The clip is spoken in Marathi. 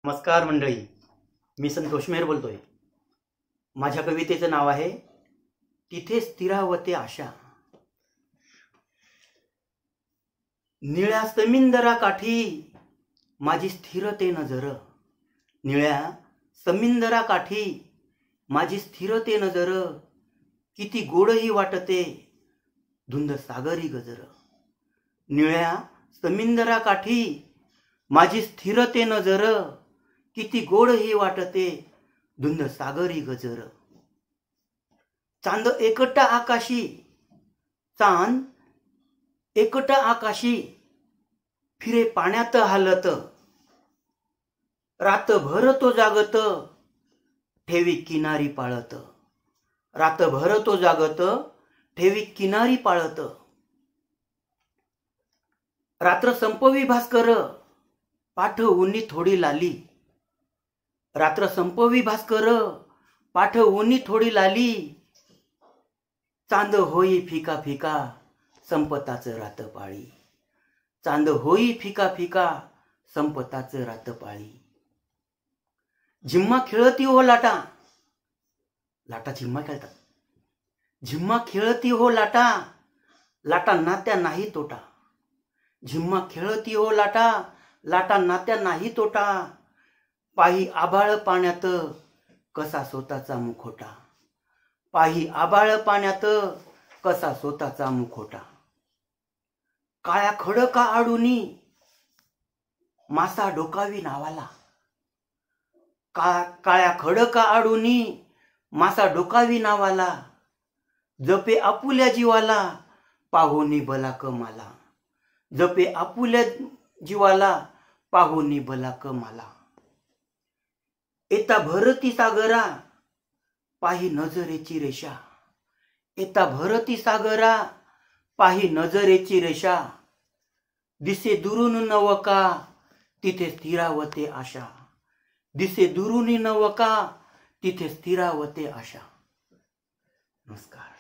नमस्कार मंडळी, मी संतोष मेहर बोलतोय। माझ्या कवितेचं नाव आहे तिथे स्थिरावते आशा। निळ्या समिंदरा काठी माझी स्थिरते नजर, निळ्या समिंदरा काठी माझी स्थिरते नजर, किती गोडही वाटते धुंद सागरी गजर। निळ्या समिंदरा काठी माझी स्थिरते नजर, किती गोडही वाटते धुंद सागरी गजर। चांद एकटा आकाशी, चांद एकटा आकाशी फिरे पाण्यात हालत, रातभर तो जागत ठेवी किनारी पाळत, रातभर तो जागत ठेवी किनारी पाळत। रात्र संपवी भास्कर पाठवुनी थोडी लाली, रात्र संपवी भास्कर पाठवुनी थोडी लाली, चांद होई फिका फिका संपताच रातपाळी, चांद होई फिका फिका संपताच रातपाळी। झिम्मा खेळती हो लाटा, लाटा झिम्मा खेळतात, झिम्मा खेळती हो लाटा, लाटा नात्या नाही तोटा, झिम्मा खेळती हो लाटा, लाटा नात्या नाही तोटा। पाही आभाळ पाण्यात कसा स्वतःचा मुखोटा, पाही आभाळ पाण्यात कसा स्वतःचा मुखोटा। काळ्या खडका आडुनी मासा डोकावी नावाला, काळ्या खडका आडुनी मासा डोकावी नावाला, जपे आपुल्या जीवाला पाहुनी बलाक मला, जपे आपुल्या जीवाला पाहुनी बलाक मला। येता भरती सागरा पाही नजरेची रेषा, येता भरती सागरा पाही नजरेची रेषा, दिसे दुरून नवका तिथे स्थिरावते आशा, दिसे दुरून नवका तिथे स्थिरावते आशा। नमस्कार।